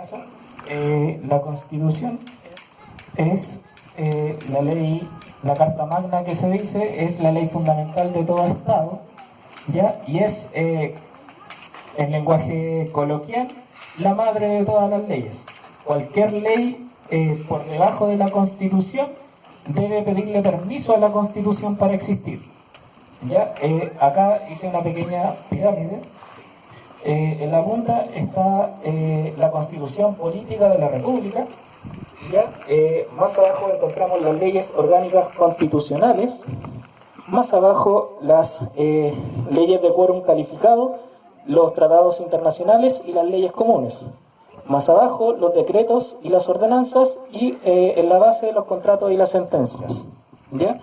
caso, la Constitución es la ley, la Carta Magna que se dice, es la ley fundamental de todo Estado, ¿ya? Y es, en lenguaje coloquial, la madre de todas las leyes. Cualquier ley por debajo de la Constitución debe pedirle permiso a la Constitución para existir. ¿Ya? Acá hice una pequeña pirámide. En la punta está la Constitución Política de la República. ¿Ya? Más abajo encontramos las leyes orgánicas constitucionales. Más abajo las leyes de quórum calificado, los tratados internacionales y las leyes comunes. Más abajo los decretos y las ordenanzas y en la base los contratos y las sentencias. ¿Ya?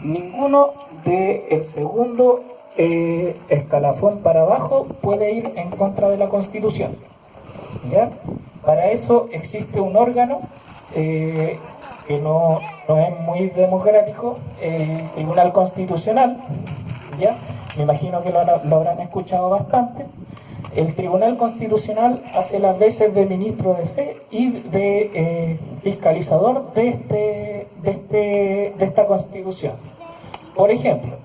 Ninguno del segundo escalafón para abajo puede ir en contra de la Constitución. ¿Ya? Para eso existe un órgano que no es muy democrático, el Tribunal Constitucional. ¿Ya? Me imagino que lo habrán escuchado bastante. El Tribunal Constitucional hace las veces de ministro de fe y de fiscalizador de esta Constitución. Por ejemplo,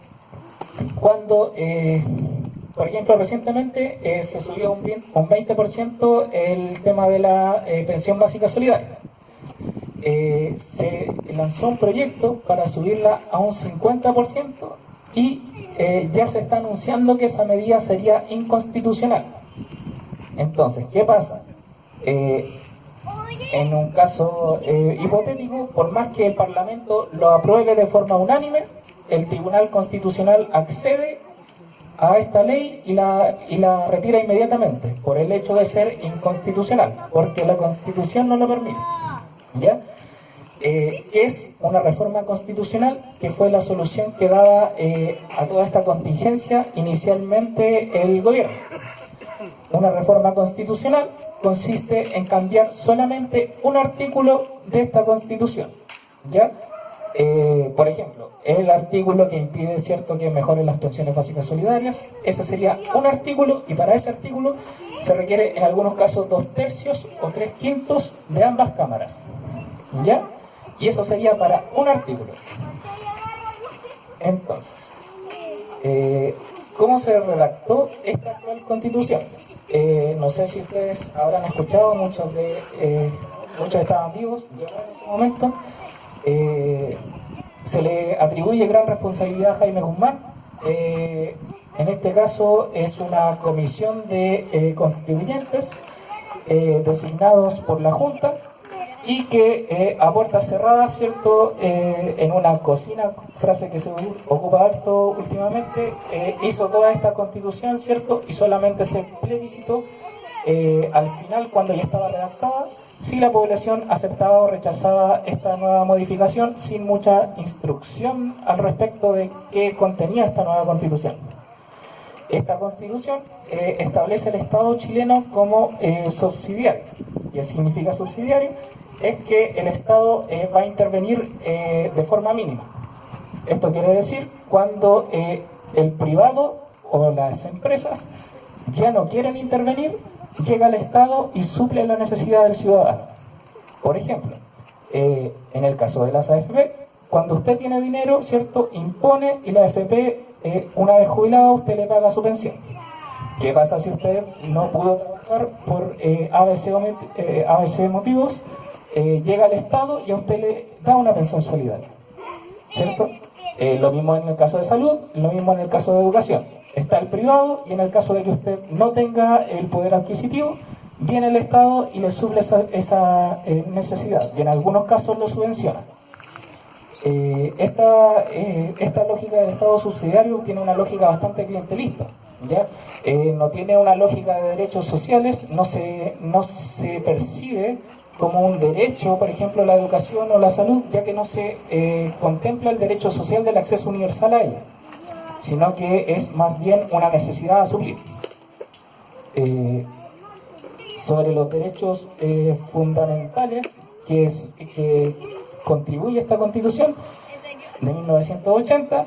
recientemente se subió un 20% el tema de la pensión básica solidaria. Se lanzó un proyecto para subirla a un 50% y ya se está anunciando que esa medida sería inconstitucional. Entonces, ¿qué pasa? En un caso hipotético, por más que el Parlamento lo apruebe de forma unánime, el Tribunal Constitucional accede a esta ley y la retira inmediatamente por el hecho de ser inconstitucional, porque la Constitución no lo permite. ¿Ya? Que es una reforma constitucional que fue la solución que daba a toda esta contingencia inicialmente el gobierno. Una reforma constitucional consiste en cambiar solamente un artículo de esta Constitución. ¿Ya? Por ejemplo, el artículo que impide, ¿cierto?, que mejoren las pensiones básicas solidarias. Ese sería un artículo, y para ese artículo se requiere en algunos casos 2/3 o 3/5 de ambas cámaras. ¿Ya? Y eso sería para un artículo. Entonces, ¿cómo se redactó esta actual Constitución? No sé si ustedes habrán escuchado, muchos estaban vivos en ese momento. Se le atribuye gran responsabilidad a Jaime Guzmán. En este caso es una comisión de constituyentes designados por la Junta y que a puertas cerradas, ¿cierto?, en una cocina, frase que se ocupa harto últimamente, hizo toda esta Constitución, ¿cierto?, y solamente se plebiscitó al final, cuando ya estaba redactada, si la población aceptaba o rechazaba esta nueva modificación, sin mucha instrucción al respecto de qué contenía esta nueva Constitución. Esta Constitución establece el Estado chileno como subsidiario. ¿Qué significa subsidiario? Es que el Estado va a intervenir de forma mínima. Esto quiere decir cuando el privado o las empresas ya no quieren intervenir, llega el Estado y suple la necesidad del ciudadano. Por ejemplo, en el caso de las AFP, cuando usted tiene dinero, ¿cierto?, impone, y la AFP, una vez jubilada, usted le paga su pensión. ¿Qué pasa si usted no pudo trabajar por ABC motivos? Llega el Estado y a usted le da una pensión solidaria, ¿cierto? Lo mismo en el caso de salud, lo mismo en el caso de educación. Está el privado, y en el caso de que usted no tenga el poder adquisitivo, viene el Estado y le suple esa necesidad, y en algunos casos lo subvenciona. Esta lógica del Estado subsidiario tiene una lógica bastante clientelista, ¿ya? No tiene una lógica de derechos sociales, no se percibe como un derecho, por ejemplo, la educación o la salud, ya que no se contempla el derecho social del acceso universal a ella, sino que es más bien una necesidad a suplir. Sobre los derechos fundamentales que contribuye esta Constitución de 1980,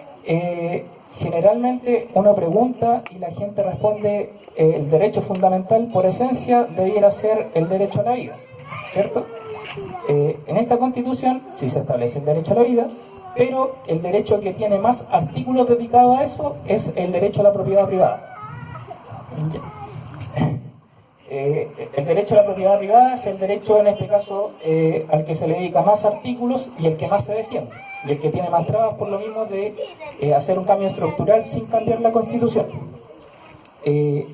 generalmente uno pregunta y la gente responde el derecho fundamental por esencia debiera ser el derecho a la vida, ¿cierto? En esta Constitución sí se establece el derecho a la vida, pero el derecho que tiene más artículos dedicados a eso es el derecho a la propiedad privada. El derecho a la propiedad privada es el derecho, en este caso, al que se le dedica más artículos y el que más se defiende, y el que tiene más trabas por lo mismo de hacer un cambio estructural sin cambiar la Constitución.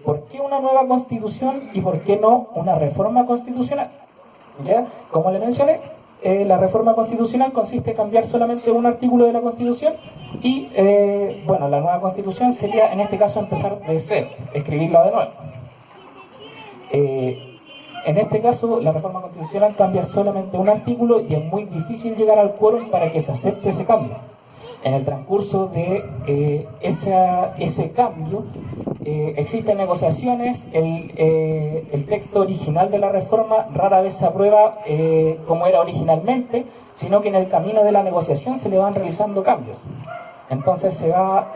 ¿Por qué una nueva Constitución y por qué no una reforma constitucional? ¿Ya? Como le mencioné, la reforma constitucional consiste en cambiar solamente un artículo de la Constitución y, bueno, la nueva Constitución sería, en este caso, empezar de cero, escribirla de nuevo. En este caso, la reforma constitucional cambia solamente un artículo y es muy difícil llegar al quórum para que se acepte ese cambio. En el transcurso de ese cambio, existen negociaciones, el texto original de la reforma rara vez se aprueba como era originalmente, sino que en el camino de la negociación se le van realizando cambios. Entonces se va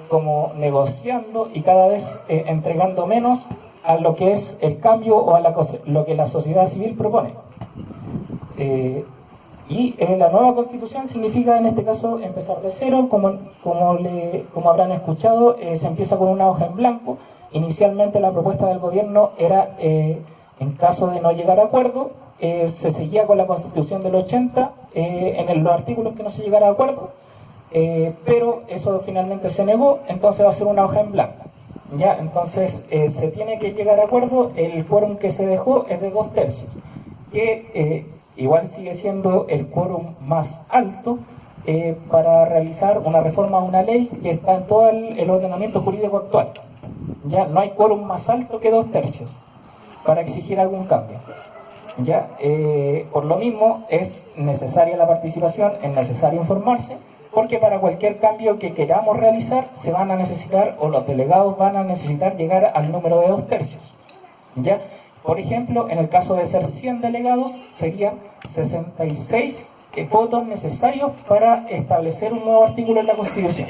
como negociando y cada vez entregando menos a lo que es el cambio o a lo que la sociedad civil propone. Y la nueva Constitución significa, en este caso, empezar de cero. Como habrán escuchado, se empieza con una hoja en blanco. Inicialmente la propuesta del gobierno era, en caso de no llegar a acuerdo, se seguía con la Constitución del 80, en los artículos que no se llegara a acuerdo, pero eso finalmente se negó, entonces va a ser una hoja en blanco. Ya, entonces se tiene que llegar a acuerdo. El quórum que se dejó es de 2/3, que igual sigue siendo el quórum más alto para realizar una reforma a una ley que está en todo el ordenamiento jurídico actual. Ya no hay quórum más alto que 2/3 para exigir algún cambio. Ya, por lo mismo es necesaria la participación, es necesario informarse, porque para cualquier cambio que queramos realizar se van a necesitar, o los delegados van a necesitar llegar al número de 2/3. ¿Ya? Por ejemplo, en el caso de ser 100 delegados, serían 66 votos necesarios para establecer un nuevo artículo en la Constitución.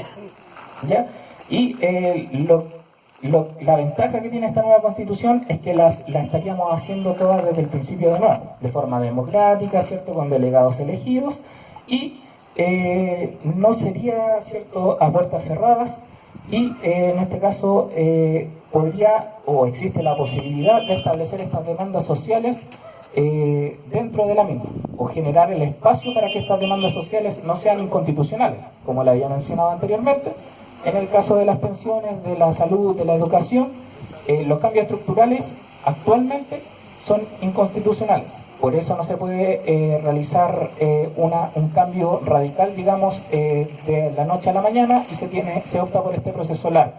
¿Ya? Y la ventaja que tiene esta nueva Constitución es que la estaríamos haciendo todas desde el principio de nuevo, de forma democrática, ¿cierto? Con delegados elegidos, y no sería, ¿cierto?, a puertas cerradas, y en este caso podría o existe la posibilidad de establecer estas demandas sociales dentro de la misma, o generar el espacio para que estas demandas sociales no sean inconstitucionales, como le había mencionado anteriormente. En el caso de las pensiones, de la salud, de la educación, los cambios estructurales actualmente son inconstitucionales. Por eso no se puede realizar un cambio radical, digamos, de la noche a la mañana, y se opta por este proceso largo.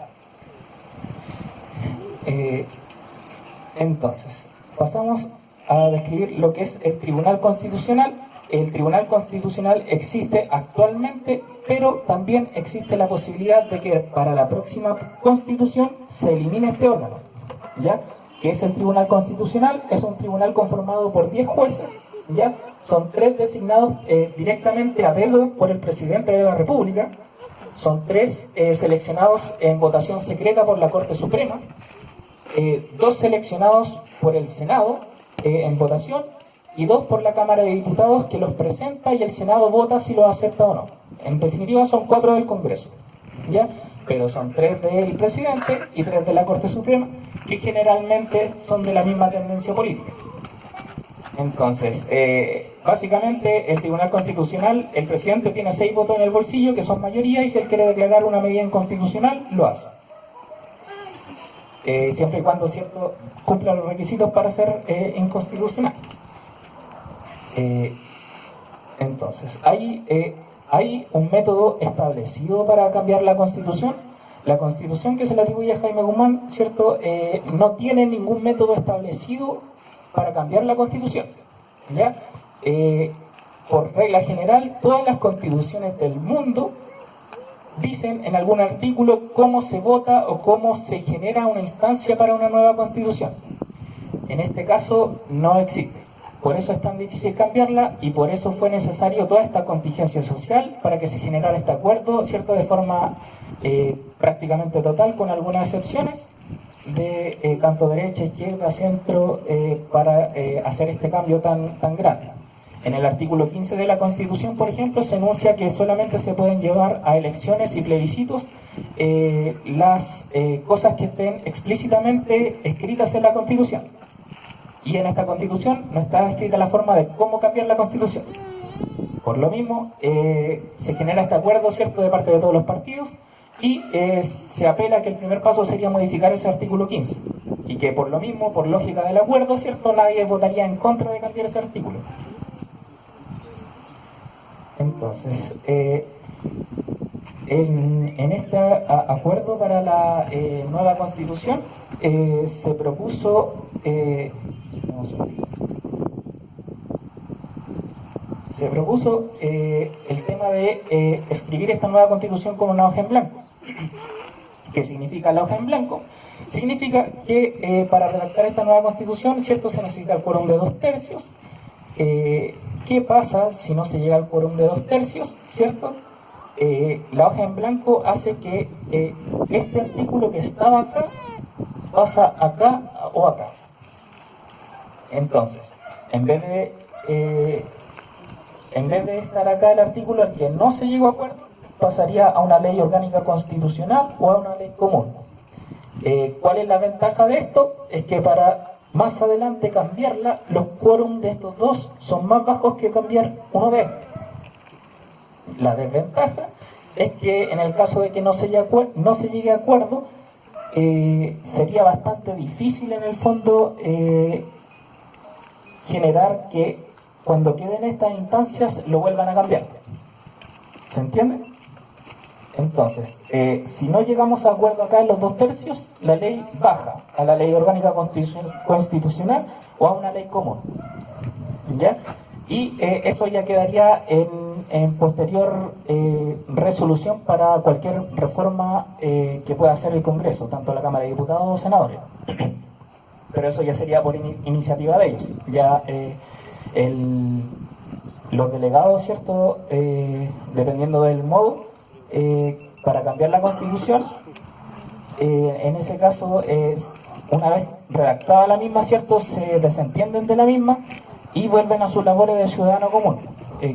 Entonces, pasamos a describir lo que es el Tribunal Constitucional. El Tribunal Constitucional existe actualmente, pero también existe la posibilidad de que para la próxima Constitución se elimine este órgano, ¿ya? Que es el Tribunal Constitucional. Es un tribunal conformado por 10 jueces, ¿ya? Son 3 designados directamente a dedo por el presidente de la República, son 3 seleccionados en votación secreta por la Corte Suprema, 2 seleccionados por el Senado en votación, y 2 por la Cámara de Diputados, que los presenta y el Senado vota si los acepta o no. En definitiva son 4 del Congreso, ¿ya? Pero son 3 del presidente y 3 de la Corte Suprema, que generalmente son de la misma tendencia política. Entonces, básicamente el Tribunal Constitucional, el presidente tiene 6 votos en el bolsillo, que son mayoría, y si él quiere declarar una medida inconstitucional, lo hace. Siempre y cuando, ¿cierto?, cumpla los requisitos para ser inconstitucional. Entonces, hay un método establecido para cambiar la Constitución. La Constitución que se le atribuye a Jaime Guzmán, ¿cierto?, no tiene ningún método establecido para cambiar la Constitución, ¿ya? Por regla general, todas las constituciones del mundo dicen en algún artículo cómo se vota o cómo se genera una instancia para una nueva Constitución. En este caso no existe. por eso es tan difícil cambiarla y por eso fue necesario toda esta contingencia social para que se generara este acuerdo, ¿cierto?, de forma prácticamente total, con algunas excepciones de tanto derecha, izquierda, centro, para hacer este cambio tan grande. En el artículo 15 de la Constitución, por ejemplo, se enuncia que solamente se pueden llevar a elecciones y plebiscitos las cosas que estén explícitamente escritas en la Constitución. Y en esta Constitución no está escrita la forma de cómo cambiar la Constitución. Por lo mismo, se genera este acuerdo, ¿cierto?, de parte de todos los partidos, y se apela a que el primer paso sería modificar ese artículo 15. Y que por lo mismo, por lógica del acuerdo, ¿cierto?, nadie votaría en contra de cambiar ese artículo. Entonces, en este acuerdo para la nueva Constitución se propuso el tema de escribir esta nueva Constitución con una hoja en blanco. ¿Qué significa la hoja en blanco? Significa que para redactar esta nueva Constitución, ¿cierto?, se necesita el quórum de 2/3. ¿Qué pasa si no se llega al quórum de 2/3, ¿cierto? La hoja en blanco hace que este artículo que estaba acá pasa acá o acá. Entonces, en vez de estar acá el artículo al que no se llegó a acuerdo, pasaría a una ley orgánica constitucional o a una ley común. ¿Cuál es la ventaja de esto? Es que para más adelante cambiarla, los quórum de estos dos son más bajos que cambiar uno de estos. La desventaja es que en el caso de que no se llegue a acuerdo, sería bastante difícil en el fondo generar que cuando queden estas instancias lo vuelvan a cambiar. ¿Se entiende? Entonces, si no llegamos a acuerdo acá en los 2/3, la ley baja a la ley orgánica constitucional o a una ley común. ¿Ya? Y eso ya quedaría en posterior resolución para cualquier reforma que pueda hacer el Congreso, tanto la Cámara de Diputados o senadores. Pero eso ya sería por iniciativa de ellos. Ya los delegados, ¿cierto?, dependiendo del modo, para cambiar la Constitución, en ese caso una vez redactada la misma, ¿cierto?, se desentienden de la misma y vuelven a sus labores de ciudadano común.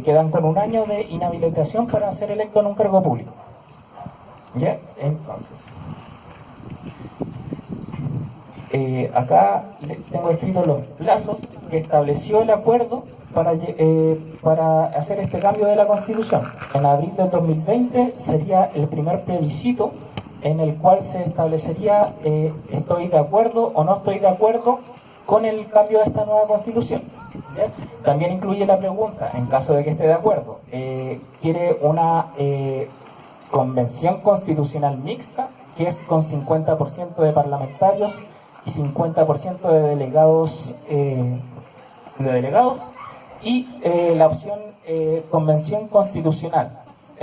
Quedan con 1 año de inhabilitación para ser electo en un cargo público. ¿Ya? Entonces, acá tengo escritos los plazos que estableció el acuerdo para hacer este cambio de la Constitución. En abril del 2020 sería el primer plebiscito en el cual se establecería estoy de acuerdo o no estoy de acuerdo con el cambio de esta nueva Constitución. ¿Ya? También incluye la pregunta, en caso de que esté de acuerdo, quiere una convención constitucional mixta, que es con 50% de parlamentarios y 50% de delegados, y la opción convención constitucional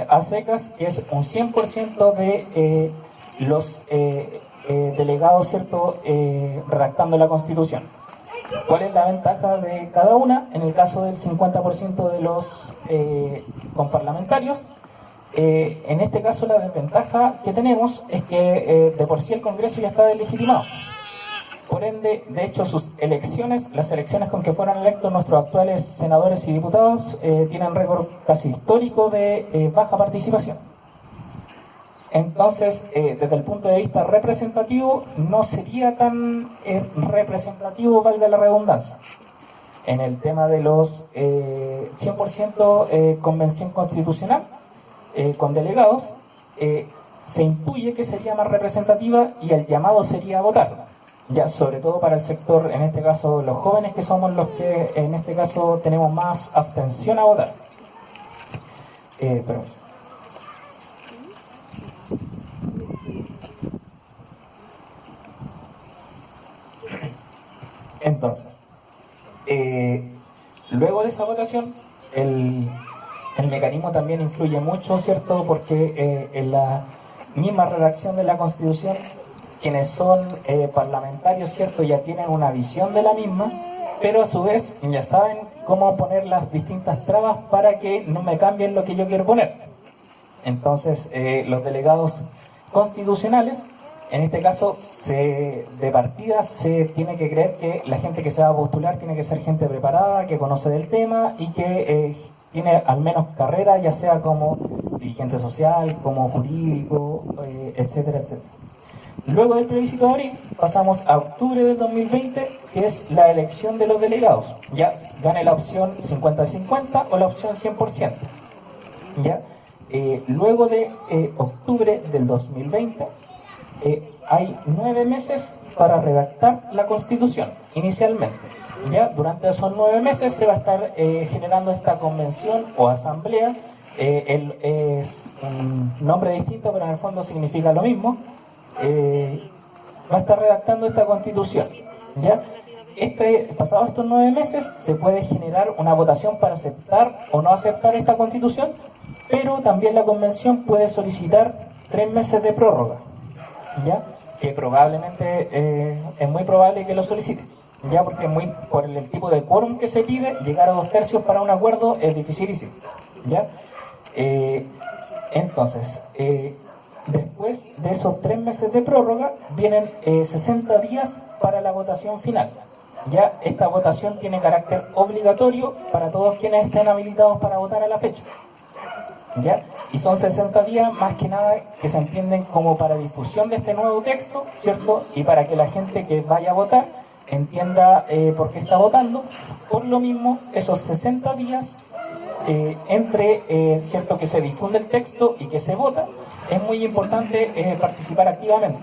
a secas, que es un 100% de los delegados, ¿cierto?, redactando la Constitución. ¿Cuál es la ventaja de cada una? En el caso del 50% de los comparlamentarios, en este caso la desventaja que tenemos es que de por sí el Congreso ya está deslegitimado. Por ende, de hecho, las elecciones con que fueron electos nuestros actuales senadores y diputados tienen récord casi histórico de baja participación. Entonces, desde el punto de vista representativo, no sería tan representativo, valga la redundancia. En el tema de los 100% convención constitucional con delegados, se intuye que sería más representativa y el llamado sería a votar. Ya, sobre todo para el sector, en este caso los jóvenes, que somos los que en este caso tenemos más abstención a votar. Permiso. Entonces, luego de esa votación, el mecanismo también influye mucho, ¿cierto? Porque en la misma redacción de la Constitución, quienes son parlamentarios, ¿cierto?, ya tienen una visión de la misma pero a su vez ya saben cómo poner las distintas trabas para que no me cambien lo que yo quiero poner. Entonces, los delegados constitucionales, en este caso, de partida se tiene que creer que la gente que se va a postular tiene que ser gente preparada, que conoce del tema y que tiene al menos carrera, ya sea como dirigente social, como jurídico, etcétera, etcétera. Luego del plebiscito de abril pasamos a octubre del 2020, que es la elección de los delegados. Ya gane la opción 50-50 o la opción 100%. ¿Ya? Luego de octubre del 2020 hay 9 meses para redactar la Constitución, inicialmente. ¿Ya? Durante esos 9 meses se va a estar generando esta convención o asamblea. Es un nombre distinto, pero en el fondo significa lo mismo. Va a estar redactando esta Constitución. ¿Ya? Pasados estos 9 meses se puede generar una votación para aceptar o no aceptar esta Constitución, pero también la convención puede solicitar 3 meses de prórroga, ¿ya? Que probablemente es muy probable que lo solicite, ya, porque por el tipo de quórum que se pide, llegar a 2/3 para un acuerdo es dificilísimo, ¿ya? Entonces, después de esos 3 meses de prórroga, vienen 60 días para la votación final. Ya esta votación tiene carácter obligatorio para todos quienes estén habilitados para votar a la fecha. ¿Ya? Y son 60 días más que nada que se entienden como para difusión de este nuevo texto, ¿cierto? Y para que la gente que vaya a votar entienda por qué está votando. Por lo mismo, esos 60 días entre, ¿cierto?, que se difunde el texto y que se vota, es muy importante participar activamente,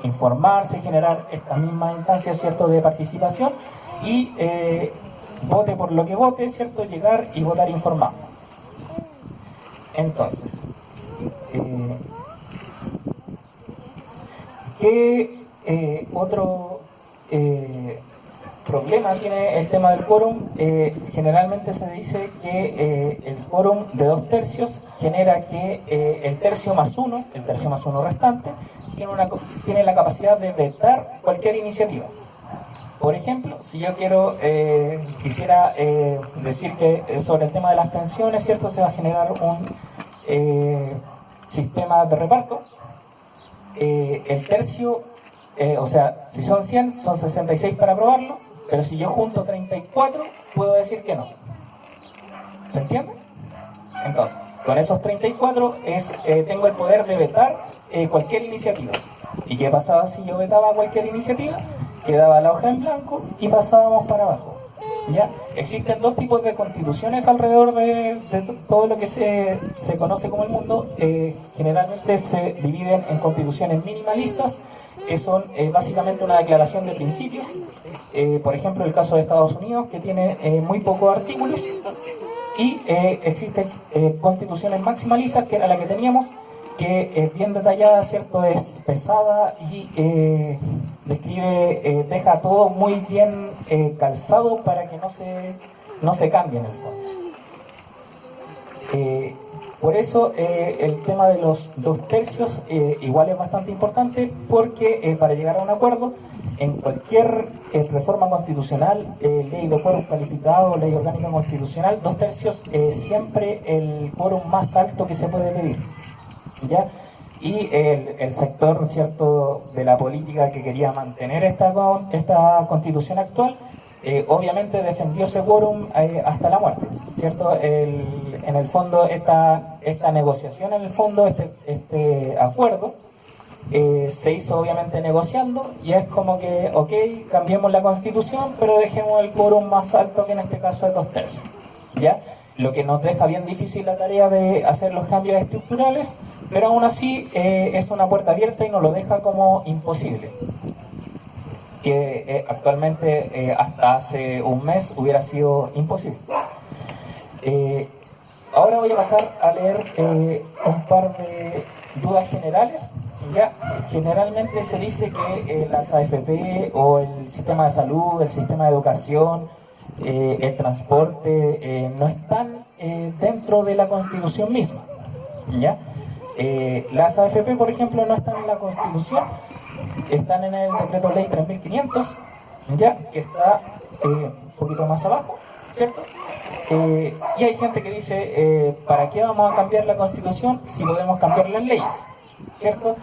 informarse, generar esta misma instancia, ¿cierto?, de participación y vote por lo que vote, ¿cierto?, llegar y votar informado. Entonces, ¿qué otro problema tiene el tema del quórum? Generalmente se dice que el quórum de 2/3 genera que el tercio más uno restante, tiene la capacidad de vetar cualquier iniciativa. Por ejemplo, si yo quisiera decir que sobre el tema de las pensiones, ¿cierto?, se va a generar un sistema de reparto. El tercio, o sea, si son 100, son 66 para aprobarlo, pero si yo junto 34, puedo decir que no. ¿Se entiende? Entonces, con esos 34 tengo el poder de vetar cualquier iniciativa. ¿Y qué pasaba si yo vetaba cualquier iniciativa? Quedaba la hoja en blanco y pasábamos para abajo. ¿Ya? Existen dos tipos de constituciones alrededor de todo lo que se conoce como el mundo. Generalmente se dividen en constituciones minimalistas, que son básicamente una declaración de principios. Por ejemplo, el caso de Estados Unidos, que tiene muy pocos artículos. Y existen constituciones maximalistas, que era la que teníamos, que es bien detallada, ¿cierto? Es pesada y deja todo muy bien calzado para que no se cambie en el fondo. Por eso el tema de los 2/3 igual es bastante importante, porque para llegar a un acuerdo en cualquier reforma constitucional, ley de quórum calificado, ley orgánica constitucional, 2/3 es siempre el quórum más alto que se puede pedir, ¿ya? Y el sector, ¿cierto?, de la política que quería mantener esta constitución actual, obviamente defendió ese quórum hasta la muerte, ¿cierto? En el fondo, esta negociación, en el fondo, este acuerdo, se hizo obviamente negociando, y es como que, ok, cambiemos la constitución, pero dejemos el quórum más alto, que en este caso es 2/3, ¿ya? Lo que nos deja bien difícil la tarea de hacer los cambios estructurales, pero aún así es una puerta abierta y nos lo deja como imposible. Que actualmente hasta hace un mes hubiera sido imposible. Ahora voy a pasar a leer un par de dudas generales. Ya, generalmente se dice que las AFP o el sistema de salud, el sistema de educación, el transporte no están dentro de la Constitución misma, ¿ya? Las AFP, por ejemplo, no están en la Constitución, están en el Decreto Ley 3500, ¿ya?, que está un poquito más abajo, ¿cierto? Y hay gente que dice, ¿para qué vamos a cambiar la Constitución si podemos cambiar las leyes? ¿Cierto?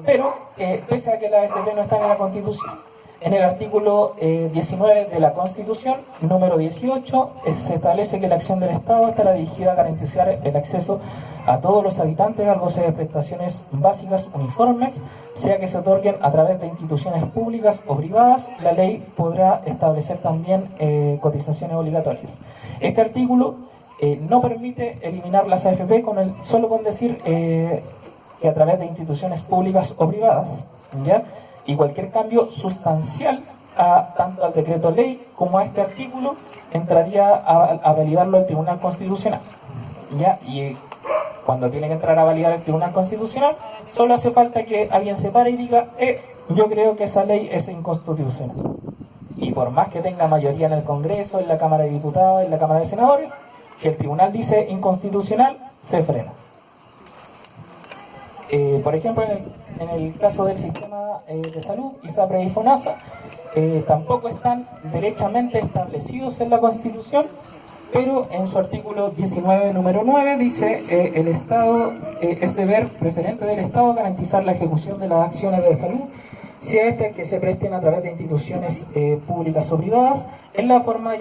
Pero, pese a que la AFP no está en la Constitución, en el artículo 19 de la Constitución, número 18, se establece que la acción del Estado estará dirigida a garantizar el acceso a todos los habitantes al goce de prestaciones básicas uniformes, sea que se otorguen a través de instituciones públicas o privadas. La ley podrá establecer también cotizaciones obligatorias. Este artículo no permite eliminar las AFP solo con decir que a través de instituciones públicas o privadas, ¿ya? Y cualquier cambio sustancial tanto al decreto ley como a este artículo entraría a validarlo el Tribunal Constitucional, ¿ya? Y cuando tiene que entrar a validar el Tribunal Constitucional, solo hace falta que alguien se pare y diga, yo creo que esa ley es inconstitucional. Y por más que tenga mayoría en el Congreso, en la Cámara de Diputados, en la Cámara de Senadores, si el Tribunal dice inconstitucional, se frena. Por ejemplo, en el caso del sistema de salud, ISAPRE y FONASA, tampoco están derechamente establecidos en la Constitución, pero en su artículo 19, número 9, dice el Estado, es deber preferente del Estado garantizar la ejecución de las acciones de salud, sea estas que se presten a través de instituciones públicas o privadas, en la forma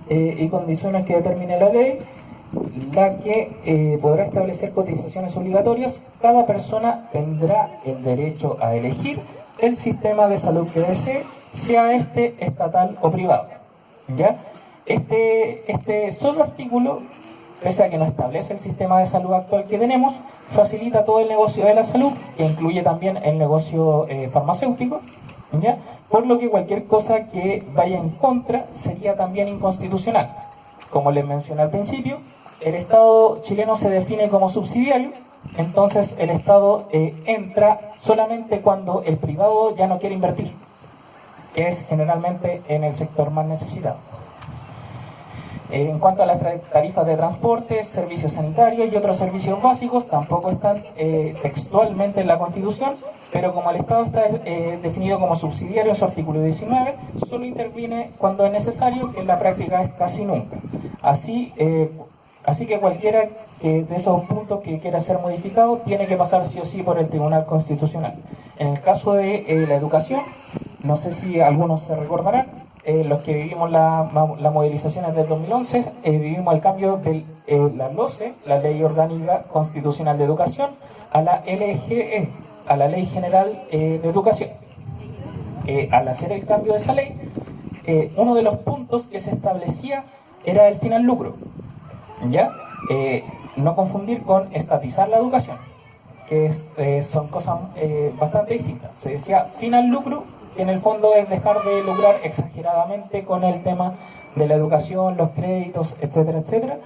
y condiciones que determine la ley, la que podrá establecer cotizaciones obligatorias. Cada persona tendrá el derecho a elegir el sistema de salud que desee, sea este estatal o privado, ¿ya? Este solo artículo, pese a que no establece el sistema de salud actual que tenemos, facilita todo el negocio de la salud, que incluye también el negocio farmacéutico, ¿ya? Por lo que cualquier cosa que vaya en contra sería también inconstitucional. Como les mencioné al principio, el Estado chileno se define como subsidiario, entonces el Estado entra solamente cuando el privado ya no quiere invertir, que es generalmente en el sector más necesitado. En cuanto a las tarifas de transporte, servicios sanitarios y otros servicios básicos, tampoco están textualmente en la Constitución, pero como el Estado está definido como subsidiario en su artículo 19, solo interviene cuando es necesario, que en la práctica es casi nunca. Así que cualquiera de esos puntos que quiera ser modificado tiene que pasar sí o sí por el Tribunal Constitucional. En el caso de la educación, no sé si algunos se recordarán, los que vivimos las movilizaciones del 2011, vivimos el cambio de la LOCE, la Ley Orgánica Constitucional de Educación, a la LGE, a la Ley General de Educación. Al hacer el cambio de esa ley, uno de los puntos que se establecía era el fin al lucro, ¿ya? No confundir con estatizar la educación, que son cosas bastante distintas. Se decía fin al lucro, que en el fondo es dejar de lucrar exageradamente con el tema de la educación, los créditos, etcétera, etcétera.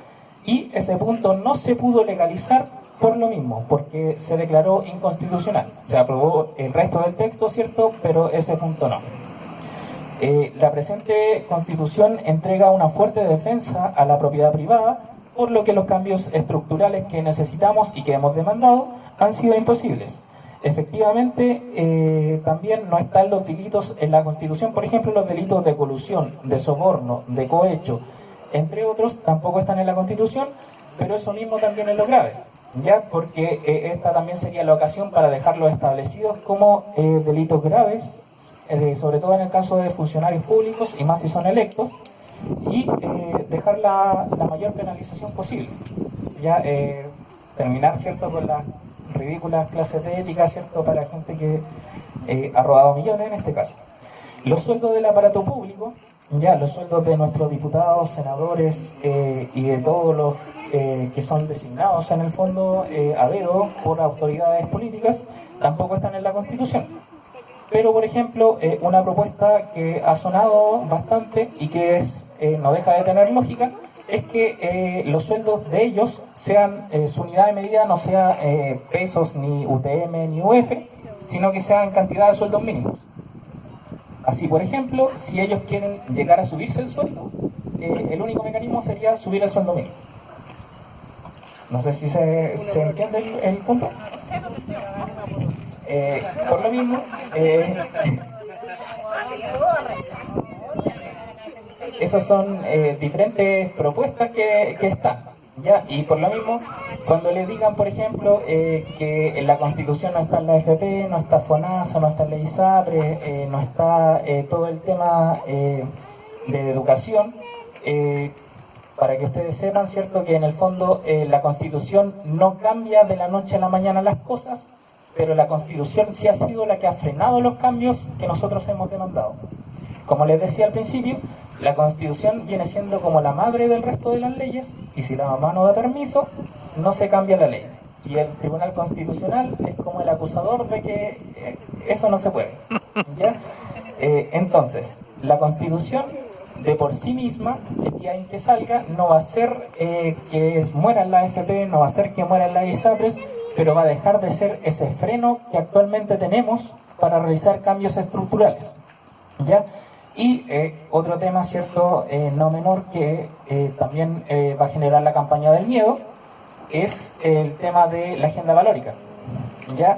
Y ese punto no se pudo legalizar por lo mismo, porque se declaró inconstitucional. Se aprobó el resto del texto, ¿cierto? Pero ese punto no. La presente Constitución entrega una fuerte defensa a la propiedad privada, por lo que los cambios estructurales que necesitamos y que hemos demandado han sido imposibles. Efectivamente, también no están los delitos en la Constitución, por ejemplo, los delitos de colusión, de soborno, de cohecho, entre otros, tampoco están en la Constitución, pero eso mismo también es lo grave, ¿ya? Porque esta también sería la ocasión para dejarlos establecidos como delitos graves, sobre todo en el caso de funcionarios públicos, y más si son electos, y dejar la mayor penalización posible, ya terminar, ¿cierto?, con las ridículas clases de ética, ¿cierto?, para gente que ha robado millones en este caso. Los sueldos del aparato público, ya los sueldos de nuestros diputados, senadores y de todos los que son designados en el fondo a dedo por autoridades políticas, tampoco están en la Constitución. Pero, por ejemplo, una propuesta que ha sonado bastante y que no deja de tener lógica, es que los sueldos de ellos sean, su unidad de medida no sea pesos, ni UTM, ni UF, sino que sean cantidad de sueldos mínimos. Así, por ejemplo, si ellos quieren llegar a subirse el sueldo, el único mecanismo sería subir el sueldo mínimo. No sé si se entiende el punto. Por lo mismo, esas son diferentes propuestas que están. ¿Ya? Y por lo mismo, cuando le digan, por ejemplo, que en la Constitución no está la AFP, no está FONASA, no está la ISAPRE, no está todo el tema de educación, para que ustedes sepan, ¿cierto?, que en el fondo la Constitución no cambia de la noche a la mañana las cosas, pero la Constitución sí ha sido la que ha frenado los cambios que nosotros hemos demandado. Como les decía al principio, la Constitución viene siendo como la madre del resto de las leyes, y si la mamá no da permiso, no se cambia la ley. Y el Tribunal Constitucional es como el acusador de que eso no se puede. ¿Ya? Entonces, la Constitución de por sí misma, el día en que salga, no va a ser que mueran las AFP, no va a ser que mueran las ISAPRES, pero va a dejar de ser ese freno que actualmente tenemos para realizar cambios estructurales. ¿Ya? Y otro tema, ¿cierto?, no menor, que también va a generar la campaña del miedo, es el tema de la agenda valórica. ¿Ya?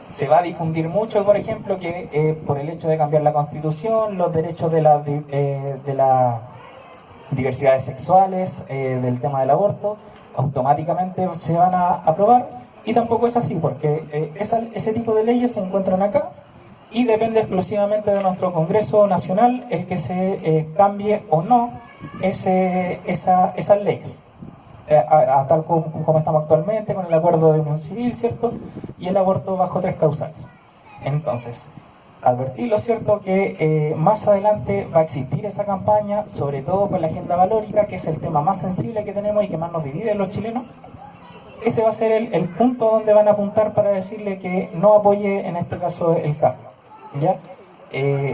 Se va a difundir mucho, por ejemplo, que por el hecho de cambiar la Constitución, los derechos de las diversidades sexuales, del tema del aborto, automáticamente se van a aprobar, y tampoco es así, porque ese tipo de leyes se encuentran acá, y depende exclusivamente de nuestro Congreso Nacional el que se cambie o no esas leyes, a tal como estamos actualmente, con el acuerdo de unión civil, ¿cierto?, y el aborto bajo 3 causales. Entonces, advertirlo, ¿cierto?, que más adelante va a existir esa campaña, sobre todo con la agenda valórica, que es el tema más sensible que tenemos y que más nos divide los chilenos. Ese va a ser el punto donde van a apuntar para decirle que no apoye, en este caso, el cambio. ¿Ya?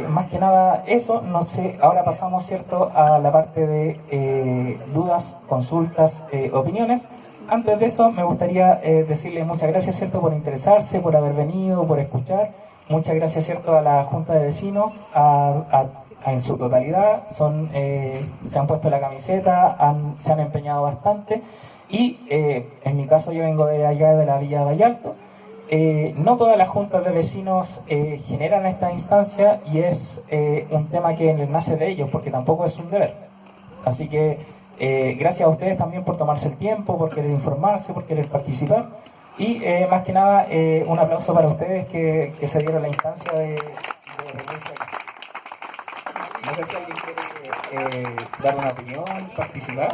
Más que nada eso, no sé, ahora pasamos, ¿cierto?, a la parte de dudas, consultas, opiniones. Antes de eso, me gustaría decirle muchas gracias, ¿cierto?, por interesarse, por haber venido, por escuchar. Muchas gracias, ¿cierto?, a la Junta de Vecinos, en su totalidad. Se han puesto la camiseta, se han empeñado bastante. Y en mi caso, yo vengo de allá de la Villa de Vallalto. No todas las juntas de vecinos generan esta instancia, y es un tema que les nace de ellos, porque tampoco es un deber. Así que gracias a ustedes también por tomarse el tiempo, por querer informarse, por querer participar, y más que nada un aplauso para ustedes que se dieron la instancia de reunirse aquí. No sé si alguien quiere dar una opinión, participar.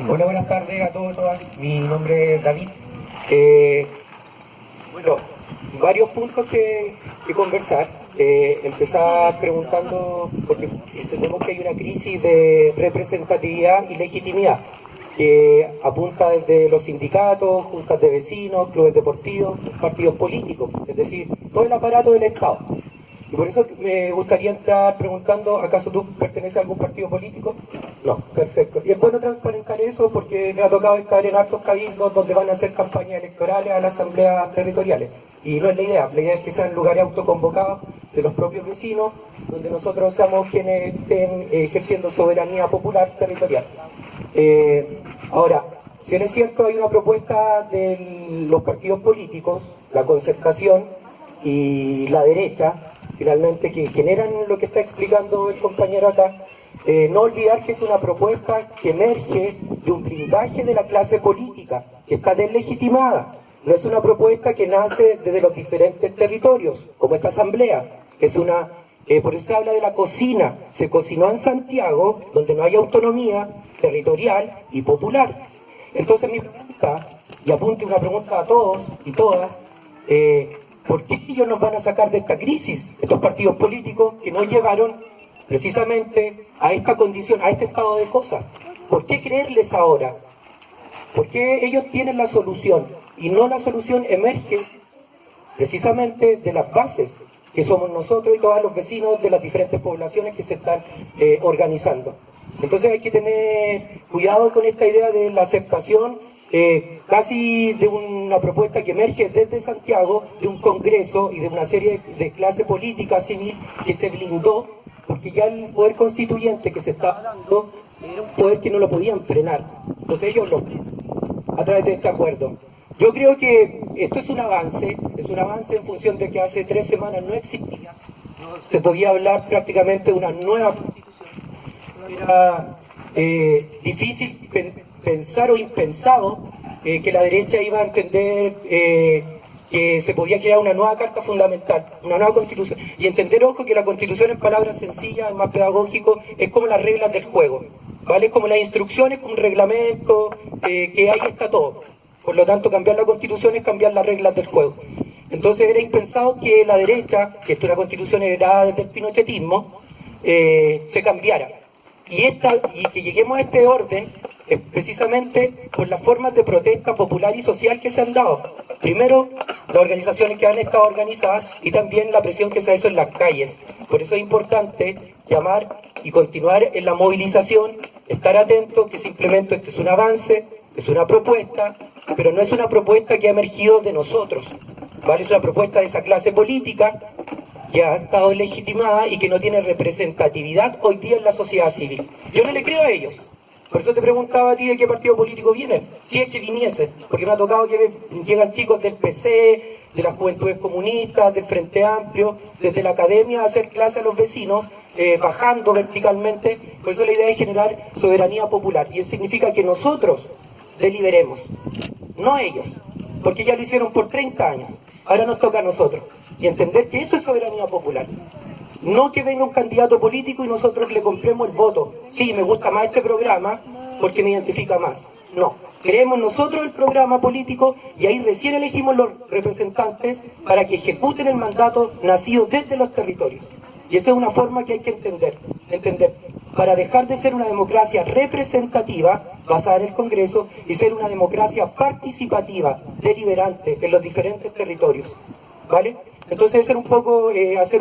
Hola, buenas tardes a todos y todas. Mi nombre es David. Bueno, varios puntos que conversar. Empezar preguntando, porque entendemos que hay una crisis de representatividad y legitimidad que apunta desde los sindicatos, juntas de vecinos, clubes deportivos, partidos políticos, es decir, todo el aparato del Estado. Y por eso me gustaría entrar preguntando, ¿acaso tú perteneces a algún partido político? No, perfecto. Y es bueno transparentar eso porque me ha tocado estar en hartos cabildos donde van a hacer campañas electorales a las asambleas territoriales. Y no es la idea es que sean lugares autoconvocados de los propios vecinos, donde nosotros seamos quienes estén ejerciendo soberanía popular territorial. Ahora, si bien es cierto, hay una propuesta de los partidos políticos, la Concertación y la derecha, finalmente, que generan lo que está explicando el compañero acá. No olvidar que es una propuesta que emerge de un blindaje de la clase política, que está deslegitimada. No es una propuesta que nace desde los diferentes territorios, como esta asamblea, que es una... por eso se habla de la cocina. Se cocinó en Santiago, donde no hay autonomía territorial y popular. Entonces mi pregunta, y apunte una pregunta a todos y todas, ¿por qué ellos nos van a sacar de esta crisis, estos partidos políticos que nos llevaron precisamente a esta condición, a este estado de cosas? ¿Por qué creerles ahora? ¿Por qué ellos tienen la solución y no la solución emerge precisamente de las bases que somos nosotros y todos los vecinos de las diferentes poblaciones que se están organizando? Entonces hay que tener cuidado con esta idea de la aceptación casi de una propuesta que emerge desde Santiago, de un congreso y de una serie de clase política civil que se blindó, porque ya el poder constituyente que se estaba dando era un poder que no lo podían frenar. Entonces ellos a través de este acuerdo. Yo creo que esto es un avance en función de que hace 3 semanas no existía, no se podía hablar prácticamente de una nueva constitución. Era difícil pensar o impensado que la derecha iba a entender que se podía crear una nueva carta fundamental, una nueva constitución, y entender, ojo, que la constitución en palabras sencillas, más pedagógico, es como las reglas del juego, ¿vale? Es como las instrucciones, como un reglamento, que ahí está todo. Por lo tanto, cambiar la constitución es cambiar las reglas del juego. Entonces era impensado que la derecha, que esto es una constitución heredada desde el pinochetismo, se cambiara. Y que lleguemos a este orden es precisamente por las formas de protesta popular y social que se han dado. Primero, las organizaciones que han estado organizadas y también la presión que se ha hecho en las calles. Por eso es importante llamar y continuar en la movilización, estar atentos que simplemente este es un avance, es una propuesta, pero no es una propuesta que ha emergido de nosotros, ¿vale? Es una propuesta de esa clase política que ha estado legitimada y que no tiene representatividad hoy día en la sociedad civil. Yo no le creo a ellos. Por eso te preguntaba a ti de qué partido político viene, si es que viniese, porque me ha tocado que llegan chicos del PC, de las Juventudes Comunistas, del Frente Amplio, desde la academia a hacer clase a los vecinos, bajando verticalmente. Por eso la idea es generar soberanía popular, y eso significa que nosotros deliberemos, no ellos, porque ya lo hicieron por 30 años, ahora nos toca a nosotros, y entender que eso es soberanía popular. No que venga un candidato político y nosotros le compremos el voto. Sí, me gusta más este programa porque me identifica más. No, creemos nosotros el programa político y ahí recién elegimos los representantes para que ejecuten el mandato nacido desde los territorios. Y esa es una forma que hay que entender. Para dejar de ser una democracia representativa, basada en el Congreso, y ser una democracia participativa, deliberante, en los diferentes territorios. ¿Vale? Entonces, ese era un poco hacer